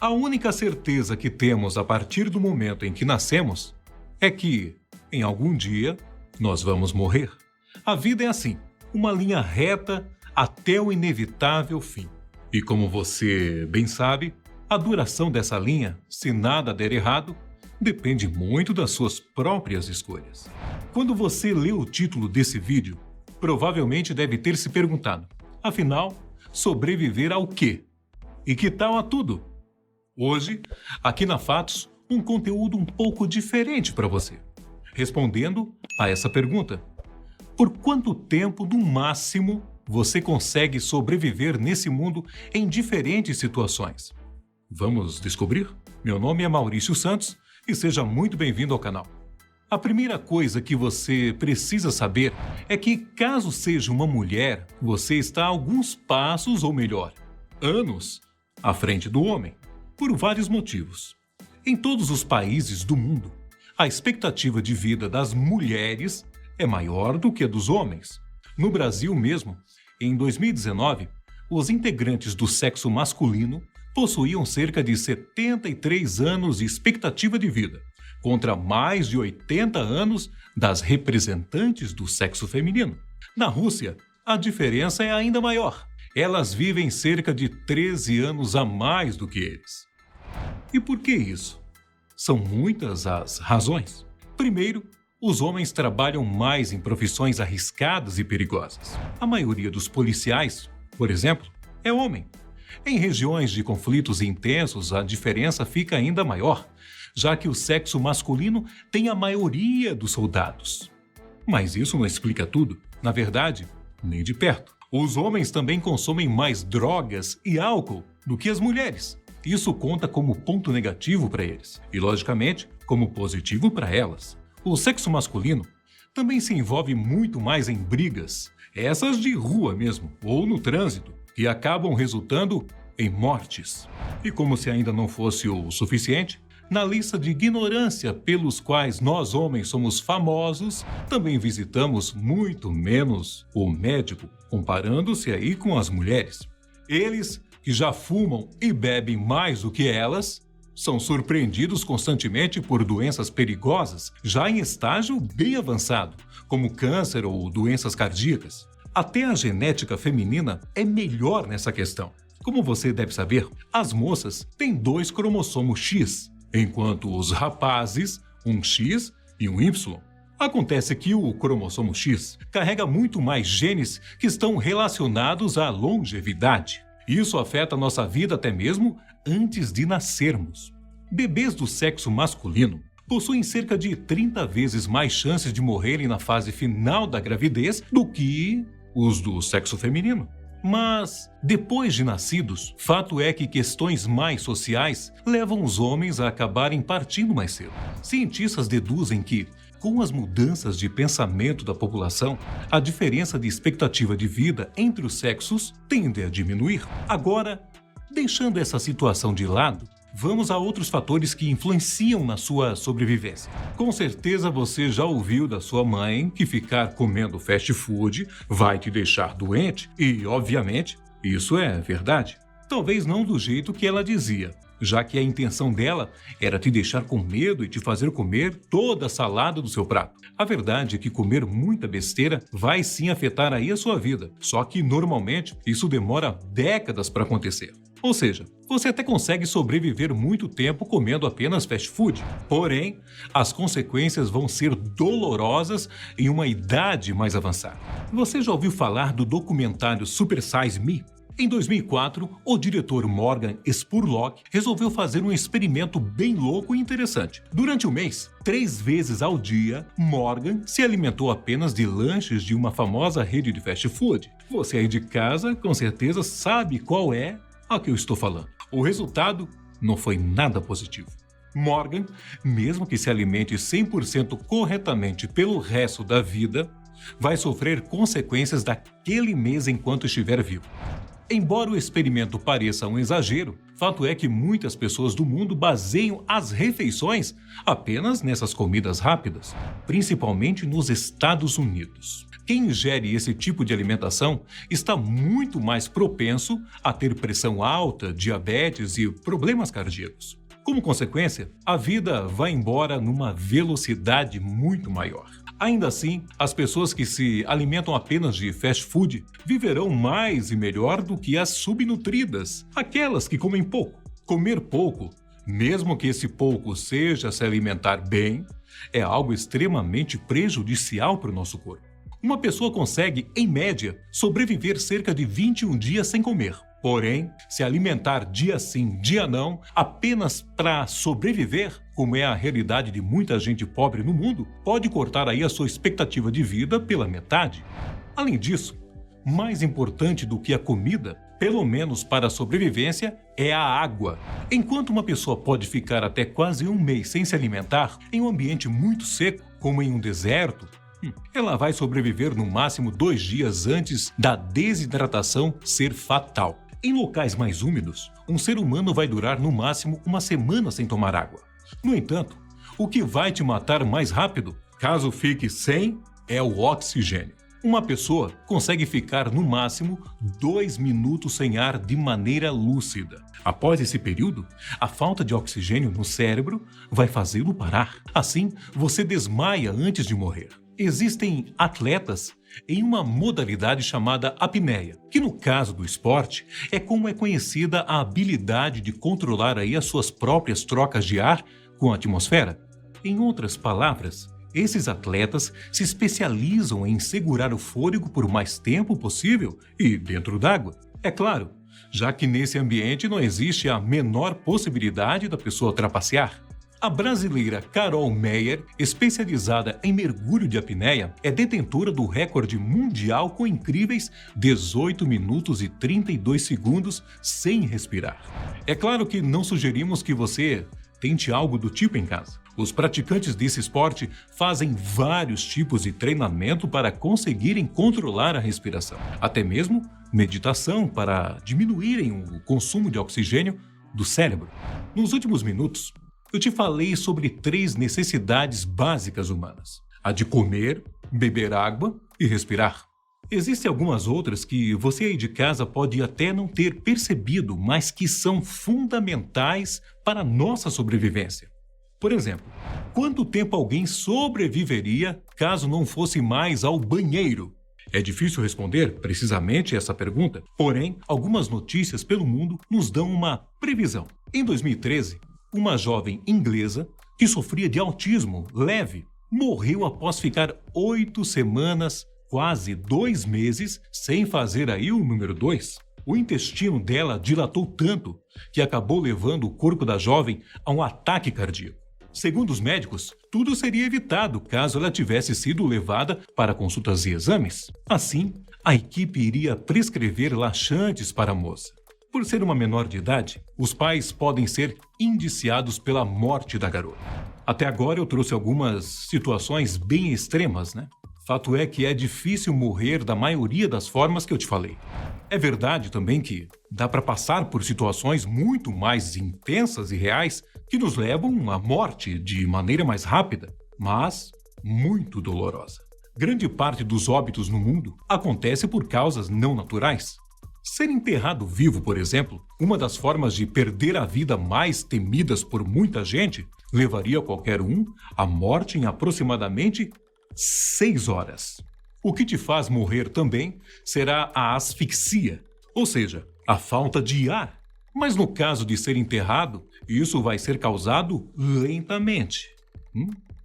A única certeza que temos a partir do momento em que nascemos é que, em algum dia, nós vamos morrer. A vida é assim, uma linha reta até o inevitável fim. E como você bem sabe, a duração dessa linha, se nada der errado, depende muito das suas próprias escolhas. Quando você lê o título desse vídeo, provavelmente deve ter se perguntado, afinal, sobreviver ao quê? E que tal a tudo? Hoje, aqui na Fatos, um conteúdo um pouco diferente para você. Respondendo a essa pergunta, por quanto tempo, no máximo, você consegue sobreviver nesse mundo em diferentes situações? Vamos descobrir? Meu nome é Maurício Santos e seja muito bem-vindo ao canal. A primeira coisa que você precisa saber é que, caso seja uma mulher, você está a alguns passos, ou melhor, anos, à frente do homem, por vários motivos. Em todos os países do mundo, a expectativa de vida das mulheres é maior do que a dos homens. No Brasil mesmo, em 2019, os integrantes do sexo masculino possuíam cerca de 73 anos de expectativa de vida, contra mais de 80 anos das representantes do sexo feminino. Na Rússia, a diferença é ainda maior. Elas vivem cerca de 13 anos a mais do que eles. E por que isso? São muitas as razões. Primeiro, os homens trabalham mais em profissões arriscadas e perigosas. A maioria dos policiais, por exemplo, é homem. Em regiões de conflitos intensos, a diferença fica ainda maior, já que o sexo masculino tem a maioria dos soldados. Mas isso não explica tudo. Na verdade, nem de perto. Os homens também consomem mais drogas e álcool do que as mulheres. Isso conta como ponto negativo para eles e, logicamente, como positivo para elas. O sexo masculino também se envolve muito mais em brigas, essas de rua mesmo, ou no trânsito, que acabam resultando em mortes. E como se ainda não fosse o suficiente, na lista de ignorância pelos quais nós homens somos famosos, também visitamos muito menos o médico, comparando-se aí com as mulheres. Eles, que já fumam e bebem mais do que elas, são surpreendidos constantemente por doenças perigosas já em estágio bem avançado, como câncer ou doenças cardíacas. Até a genética feminina é melhor nessa questão. Como você deve saber, as moças têm 2 cromossomos X, enquanto os rapazes, um X e um Y. Acontece que o cromossomo X carrega muito mais genes que estão relacionados à longevidade. Isso afeta a nossa vida até mesmo antes de nascermos. Bebês do sexo masculino possuem cerca de 30 vezes mais chances de morrerem na fase final da gravidez do que os do sexo feminino. Mas, depois de nascidos, fato é que questões mais sociais levam os homens a acabarem partindo mais cedo. Cientistas deduzem que, com as mudanças de pensamento da população, a diferença de expectativa de vida entre os sexos tende a diminuir. Agora, deixando essa situação de lado, vamos a outros fatores que influenciam na sua sobrevivência. Com certeza você já ouviu da sua mãe que ficar comendo fast food vai te deixar doente e, obviamente, isso é verdade. Talvez não do jeito que ela dizia, já que a intenção dela era te deixar com medo e te fazer comer toda a salada do seu prato. A verdade é que comer muita besteira vai sim afetar aí a sua vida, só que normalmente isso demora décadas para acontecer. Ou seja, você até consegue sobreviver muito tempo comendo apenas fast food. Porém, as consequências vão ser dolorosas em uma idade mais avançada. Você já ouviu falar do documentário Super Size Me? Em 2004, o diretor Morgan Spurlock resolveu fazer um experimento bem louco e interessante. Durante um mês, 3 vezes ao dia, Morgan se alimentou apenas de lanches de uma famosa rede de fast food. Você aí de casa, com certeza, sabe qual é a que eu estou falando. O resultado não foi nada positivo. Morgan, mesmo que se alimente 100% corretamente pelo resto da vida, vai sofrer consequências daquele mês enquanto estiver vivo. Embora o experimento pareça um exagero, fato é que muitas pessoas do mundo baseiam as refeições apenas nessas comidas rápidas, principalmente nos Estados Unidos. Quem ingere esse tipo de alimentação está muito mais propenso a ter pressão alta, diabetes e problemas cardíacos. Como consequência, a vida vai embora numa velocidade muito maior. Ainda assim, as pessoas que se alimentam apenas de fast food viverão mais e melhor do que as subnutridas, aquelas que comem pouco. Comer pouco, mesmo que esse pouco seja se alimentar bem, é algo extremamente prejudicial para o nosso corpo. Uma pessoa consegue, em média, sobreviver cerca de 21 dias sem comer. Porém, se alimentar dia sim, dia não, apenas para sobreviver, como é a realidade de muita gente pobre no mundo, pode cortar aí a sua expectativa de vida pela metade. Além disso, mais importante do que a comida, pelo menos para a sobrevivência, é a água. Enquanto uma pessoa pode ficar até quase um mês sem se alimentar em um ambiente muito seco, como em um deserto, ela vai sobreviver no máximo 2 dias antes da desidratação ser fatal. Em locais mais úmidos, um ser humano vai durar no máximo uma semana sem tomar água. No entanto, o que vai te matar mais rápido, caso fique sem, é o oxigênio. Uma pessoa consegue ficar no máximo 2 minutos sem ar de maneira lúcida. Após esse período, a falta de oxigênio no cérebro vai fazê-lo parar. Assim, você desmaia antes de morrer. Existem atletas em uma modalidade chamada apneia, que no caso do esporte é como é conhecida a habilidade de controlar aí as suas próprias trocas de ar com a atmosfera. Em outras palavras, esses atletas se especializam em segurar o fôlego por mais tempo possível e dentro d'água. É claro, já que nesse ambiente não existe a menor possibilidade da pessoa trapacear. A brasileira Carol Meyer, especializada em mergulho de apneia, é detentora do recorde mundial com incríveis 18 minutos e 32 segundos sem respirar. É claro que não sugerimos que você tente algo do tipo em casa. Os praticantes desse esporte fazem vários tipos de treinamento para conseguirem controlar a respiração, até mesmo meditação para diminuírem o consumo de oxigênio do cérebro. Nos últimos minutos, eu te falei sobre 3 necessidades básicas humanas: a de comer, beber água e respirar. Existem algumas outras que você aí de casa pode até não ter percebido, mas que são fundamentais para a nossa sobrevivência. Por exemplo, quanto tempo alguém sobreviveria caso não fosse mais ao banheiro? É difícil responder precisamente essa pergunta, porém, algumas notícias pelo mundo nos dão uma previsão. Em 2013, uma jovem inglesa que sofria de autismo leve morreu após ficar 8 semanas, quase 2 meses, sem fazer aí o número 2. O intestino dela dilatou tanto que acabou levando o corpo da jovem a um ataque cardíaco. Segundo os médicos, tudo seria evitado caso ela tivesse sido levada para consultas e exames. Assim, a equipe iria prescrever laxantes para a moça. Por ser uma menor de idade, os pais podem ser indiciados pela morte da garota. Até agora eu trouxe algumas situações bem extremas, né? Fato é que é difícil morrer da maioria das formas que eu te falei. É verdade também que dá para passar por situações muito mais intensas e reais que nos levam à morte de maneira mais rápida, mas muito dolorosa. Grande parte dos óbitos no mundo acontece por causas não naturais. Ser enterrado vivo, por exemplo, uma das formas de perder a vida mais temidas por muita gente, levaria qualquer um à morte em aproximadamente 6 horas. O que te faz morrer também será a asfixia, ou seja, a falta de ar. Mas no caso de ser enterrado, isso vai ser causado lentamente.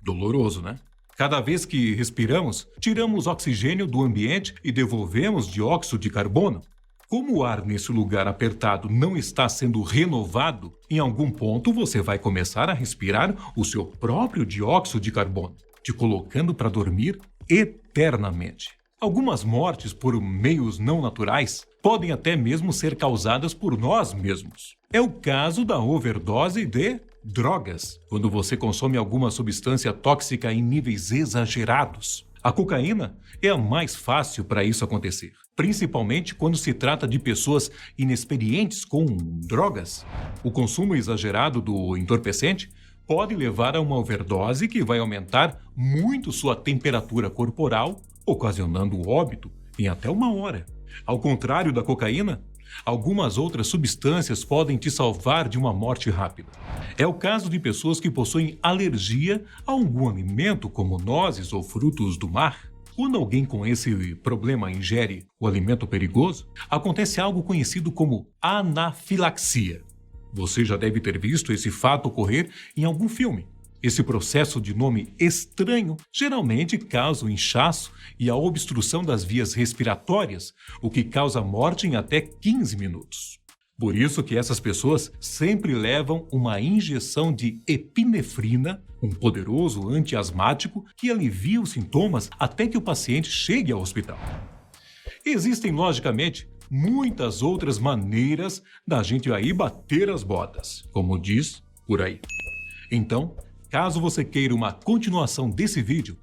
Doloroso, né? Cada vez que respiramos, tiramos oxigênio do ambiente e devolvemos dióxido de carbono. Como o ar nesse lugar apertado não está sendo renovado, em algum ponto você vai começar a respirar o seu próprio dióxido de carbono, te colocando para dormir eternamente. Algumas mortes por meios não naturais podem até mesmo ser causadas por nós mesmos. É o caso da overdose de drogas, quando você consome alguma substância tóxica em níveis exagerados. A cocaína é a mais fácil para isso acontecer. principalmente quando se trata de pessoas inexperientes com drogas. O consumo exagerado do entorpecente pode levar a uma overdose que vai aumentar muito sua temperatura corporal, ocasionando o óbito em até 1 hora. Ao contrário da cocaína, algumas outras substâncias podem te salvar de uma morte rápida. É o caso de pessoas que possuem alergia a algum alimento, como nozes ou frutos do mar. Quando alguém com esse problema ingere o alimento perigoso, acontece algo conhecido como anafilaxia. Você já deve ter visto esse fato ocorrer em algum filme. Esse processo de nome estranho geralmente causa o inchaço e a obstrução das vias respiratórias, o que causa morte em até 15 minutos. Por isso que essas pessoas sempre levam uma injeção de epinefrina, um poderoso antiasmático que alivia os sintomas até que o paciente chegue ao hospital. Existem, logicamente, muitas outras maneiras da gente aí bater as botas, como diz por aí. Então, caso você queira uma continuação desse vídeo,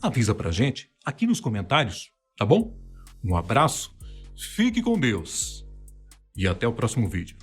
avisa pra gente aqui nos comentários, tá bom? Um abraço, fique com Deus e até o próximo vídeo.